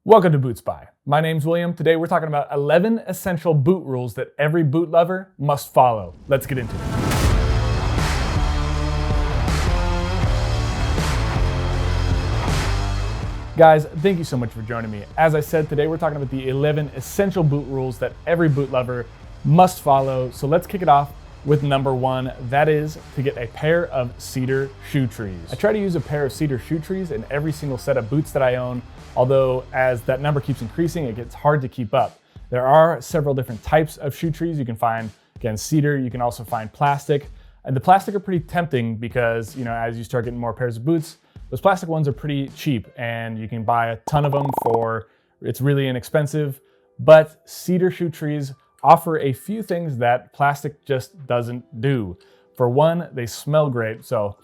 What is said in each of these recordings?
Welcome to BootSpy. My name's William. Today we're talking about 11 essential boot rules that every boot lover must follow. Let's get into it. Guys, thank you so much for joining me. As I said, today we're talking about the 11 essential boot rules that every boot lover must follow. So let's kick it off with number one. That is to get a pair of Cedar shoe trees. I try to use a pair of Cedar shoe trees in every single set of boots that I own. Although as that number keeps increasing, it gets hard to keep up. There are several different types of shoe trees. You can find, again, cedar. You can also find plastic. And the plastic are pretty tempting because, as you start getting more pairs of boots, those plastic ones are pretty cheap and you can buy a ton of them it's really inexpensive. But cedar shoe trees offer a few things that plastic just doesn't do. For one, they smell great. So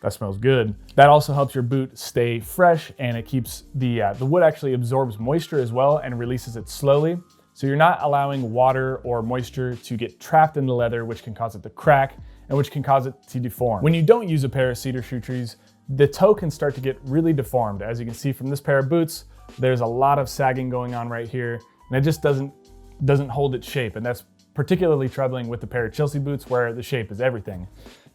that smells good. That also helps your boot stay fresh, and it keeps the wood actually absorbs moisture as well and releases it slowly. So you're not allowing water or moisture to get trapped in the leather, which can cause it to crack and which can cause it to deform. When you don't use a pair of cedar shoe trees, the toe can start to get really deformed. As you can see from this pair of boots, there's a lot of sagging going on right here, and it just doesn't hold its shape. And that's particularly troubling with the pair of Chelsea boots where the shape is everything.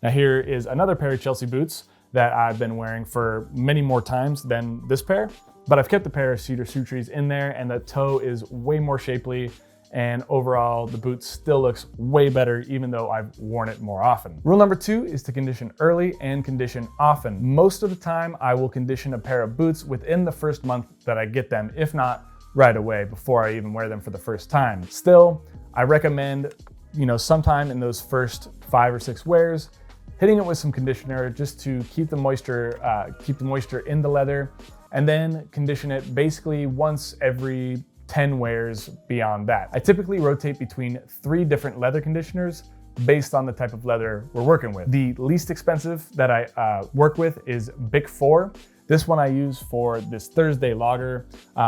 Now here is another pair of Chelsea boots that I've been wearing for many more times than this pair, but I've kept the pair of cedar shoe trees in there, and the toe is way more shapely, and overall the boot still looks way better even though I've worn it more often. Rule number two is to condition early and condition often. Most of the time I will condition a pair of boots within the first month that I get them, if not right away before I even wear them for the first time. Still, I recommend, sometime in those first 5 or 6 wears, hitting it with some conditioner just to keep the moisture in the leather, and then condition it basically once every 10 wears beyond that. I typically rotate between 3 different leather conditioners based on the type of leather we're working with. The least expensive that I work with is Bic 4. This one I use for this Thursday logger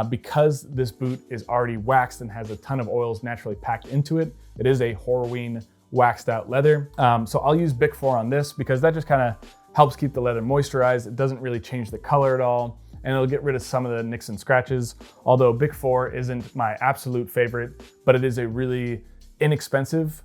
because this boot is already waxed and has a ton of oils naturally packed into it. It is a Horween waxed out leather. So I'll use Bic 4 on this because that just kind of helps keep the leather moisturized. It doesn't really change the color at all, and it'll get rid of some of the nicks and scratches. Although Bic 4 isn't my absolute favorite, but it is a really inexpensive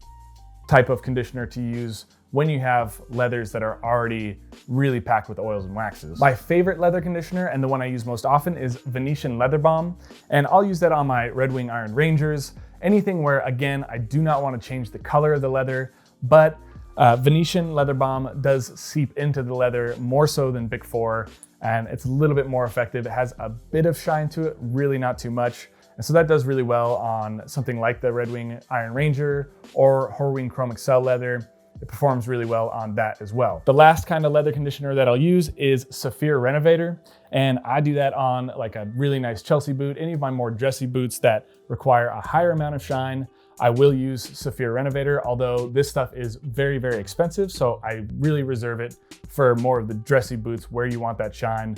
type of conditioner to use when you have leathers that are already really packed with oils and waxes. My favorite leather conditioner, and the one I use most often, is Venetian Leather Balm, and I'll use that on my Red Wing Iron Rangers. Anything where, again, I do not want to change the color of the leather, but Venetian Leather Balm does seep into the leather more so than Bic 4, and it's a little bit more effective. It has a bit of shine to it, really not too much. And so that does really well on something like the Red Wing Iron Ranger or Horween Chrome Excel leather. It performs really well on that as well. The last kind of leather conditioner that I'll use is Saphir Renovator. And I do that on like a really nice Chelsea boot. Any of my more dressy boots that require a higher amount of shine, I will use Saphir Renovator, although this stuff is very, very expensive. So I really reserve it for more of the dressy boots where you want that shine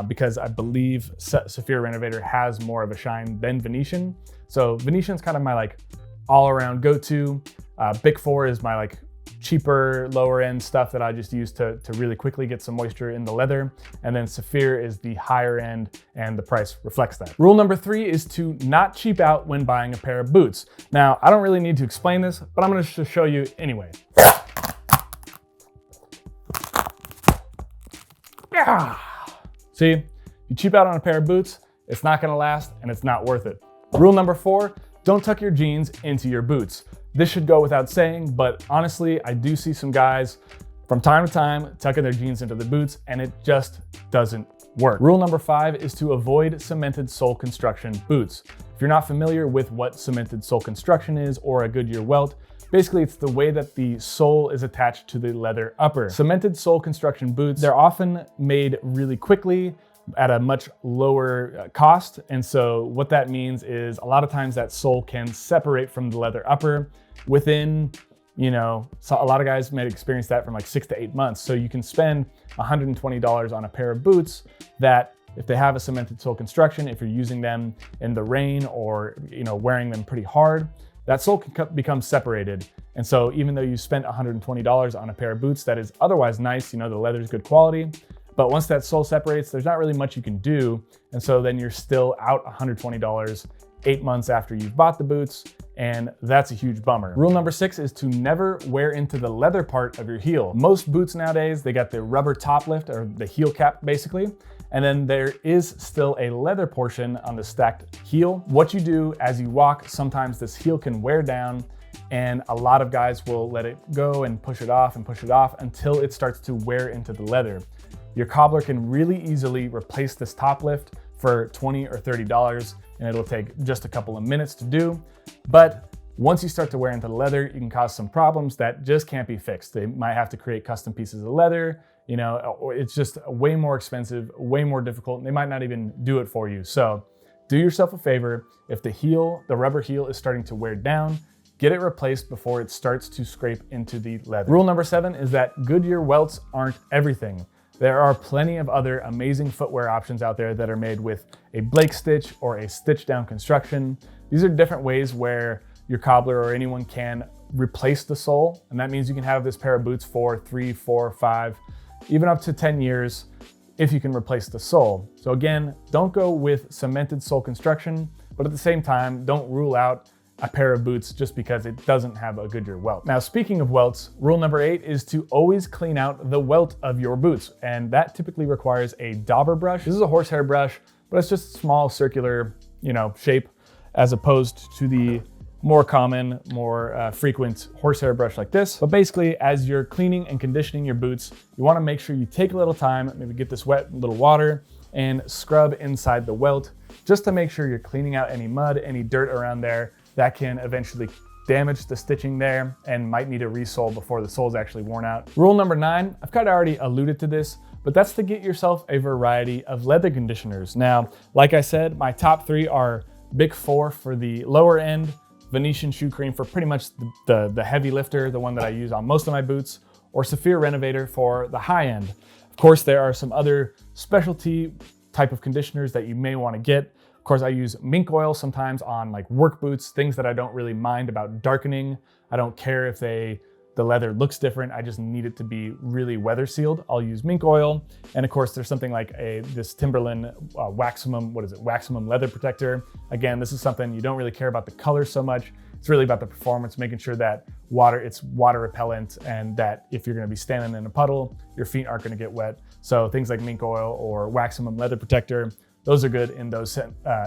because I believe Saphir Renovator has more of a shine than Venetian. So Venetian's kind of my all around go-to. Bic 4 is my cheaper, lower end stuff that I just use to really quickly get some moisture in the leather. And then Saphir is the higher end, and the price reflects that. Rule number 3 is to not cheap out when buying a pair of boots. Now, I don't really need to explain this, but I'm gonna just show you anyway. Yeah. See, if you cheap out on a pair of boots, it's not gonna last and it's not worth it. Rule number 4, don't tuck your jeans into your boots. This should go without saying, but honestly, I do see some guys from time to time tucking their jeans into their boots, and it just doesn't work. Rule number 5 is to avoid cemented sole construction boots. If you're not familiar with what cemented sole construction is or a Goodyear welt, basically it's the way that the sole is attached to the leather upper. Cemented sole construction boots, they're often made really quickly at a much lower cost. And so what that means is a lot of times that sole can separate from the leather upper within, so a lot of guys might experience that from 6 to 8 months. So you can spend $120 on a pair of boots that, if they have a cemented sole construction, if you're using them in the rain or, wearing them pretty hard, that sole can become separated. And so even though you spent $120 on a pair of boots that is otherwise nice, the leather is good quality, But once that sole separates, there's not really much you can do. And so then you're still out $120 8 months after you've bought the boots, and that's a huge bummer. Rule number 6 is to never wear into the leather part of your heel. Most boots nowadays, they got the rubber top lift, or the heel cap basically, and then there is still a leather portion on the stacked heel. What you do as you walk, sometimes this heel can wear down, and a lot of guys will let it go and push it off until it starts to wear into the leather. Your cobbler can really easily replace this top lift for $20 or $30, and it'll take just a couple of minutes to do. But once you start to wear into the leather, you can cause some problems that just can't be fixed. They might have to create custom pieces of leather, or it's just way more expensive, way more difficult, and they might not even do it for you. So do yourself a favor. If the rubber heel is starting to wear down, get it replaced before it starts to scrape into the leather. Rule number 7 is that Goodyear welts aren't everything. There are plenty of other amazing footwear options out there that are made with a Blake stitch or a stitch down construction. These are different ways where your cobbler or anyone can replace the sole. And that means you can have this pair of boots for 3, 4, 5, even up to 10 years if you can replace the sole. So again, don't go with cemented sole construction, but at the same time, don't rule out a pair of boots just because it doesn't have a Goodyear welt. Now, speaking of welts, rule number 8 is to always clean out the welt of your boots. And that typically requires a dauber brush. This is a horsehair brush, but it's just a small circular, shape, as opposed to the more common, more frequent horsehair brush like this. But basically, as you're cleaning and conditioning your boots, you wanna make sure you take a little time, maybe get this wet, little water, and scrub inside the welt, just to make sure you're cleaning out any mud, any dirt around there that can eventually damage the stitching there and might need a resole before the sole's actually worn out. Rule number 9, I've kind of already alluded to this, but that's to get yourself a variety of leather conditioners. Now, like I said, my top 3 are Bic 4 for the lower end, Venetian shoe cream for pretty much the heavy lifter, the one that I use on most of my boots, or Saphir Renovator for the high end. Of course, there are some other specialty type of conditioners that you may want to get. Of course, I use mink oil sometimes on like work boots, things that I don't really mind about darkening. I don't care if the leather looks different. I just need it to be really weather sealed. I'll use mink oil. And of course, there's something like this Timberland Waximum leather protector. Again, this is something you don't really care about the color so much. It's really about the performance, making sure that it's water repellent, and that if you're gonna be standing in a puddle, your feet aren't gonna get wet. So things like mink oil or Waximum leather protector, those are good in those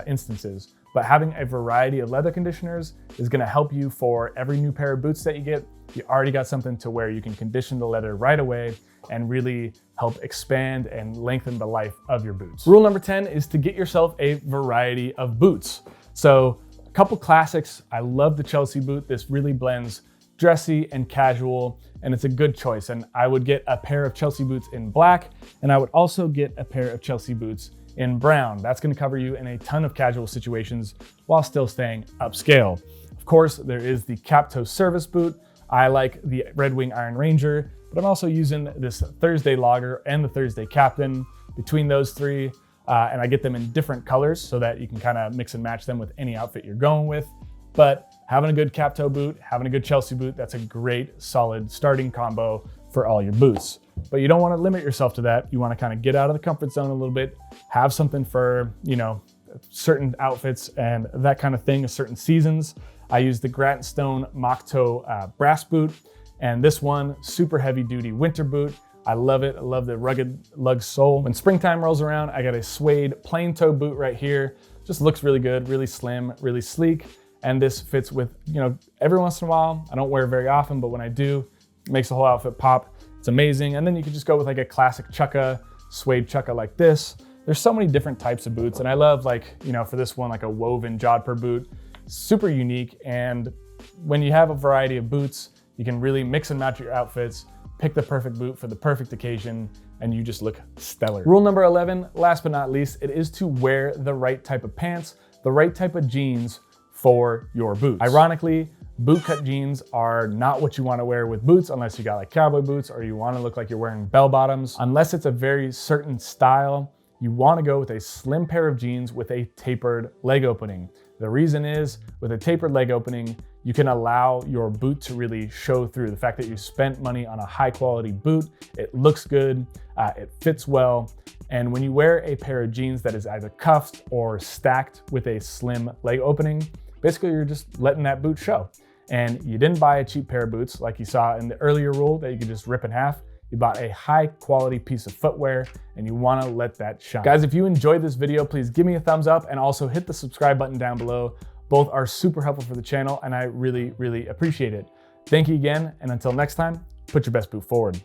instances. But having a variety of leather conditioners is gonna help you for every new pair of boots that you get. You already got something to where you can condition the leather right away and really help expand and lengthen the life of your boots. Rule number 10 is to get yourself a variety of boots. So a couple classics. I love the Chelsea boot. This really blends dressy and casual, and it's a good choice. And I would get a pair of Chelsea boots in black, and I would also get a pair of Chelsea boots in brown. That's gonna cover you in a ton of casual situations while still staying upscale. Of course, there is the cap toe service boot. I like the Red Wing Iron Ranger, but I'm also using this Thursday Logger and the Thursday Captain between those 3. And I get them in different colors so that you can kind of mix and match them with any outfit you're going with. But having a good cap toe boot, having a good Chelsea boot, that's a great solid starting combo for all your boots. But you don't want to limit yourself to that. You want to kind of get out of the comfort zone a little bit, have something for, certain outfits and that kind of thing, certain seasons. I use the Grattan Stone Mock Toe brass boot, and this one, super heavy duty winter boot. I love it. I love the rugged lug sole. When springtime rolls around, I got a suede plain toe boot right here. Just looks really good, really slim, really sleek. And this fits with, every once in a while. I don't wear it very often, but when I do, it makes the whole outfit pop. It's amazing. And then you could just go with like a classic chukka, suede chukka like this. There's so many different types of boots. And I love for this one, like a woven jodhpur boot, super unique. And when you have a variety of boots, you can really mix and match your outfits, pick the perfect boot for the perfect occasion, and you just look stellar. Rule number 11, last but not least, it is to wear the right type of pants, the right type of jeans for your boots. Ironically, bootcut jeans are not what you want to wear with boots unless you got like cowboy boots or you want to look like you're wearing bell bottoms. Unless it's a very certain style, you want to go with a slim pair of jeans with a tapered leg opening. The reason is, with a tapered leg opening, you can allow your boot to really show through. The fact that you spent money on a high quality boot, it looks good, it fits well. And when you wear a pair of jeans that is either cuffed or stacked with a slim leg opening, basically you're just letting that boot show. And you didn't buy a cheap pair of boots like you saw in the earlier rule that you could just rip in half. You bought a high quality piece of footwear and you wanna let that shine. Guys, if you enjoyed this video, please give me a thumbs up and also hit the subscribe button down below. Both are super helpful for the channel and I really, really appreciate it. Thank you again, and until next time, put your best boot forward.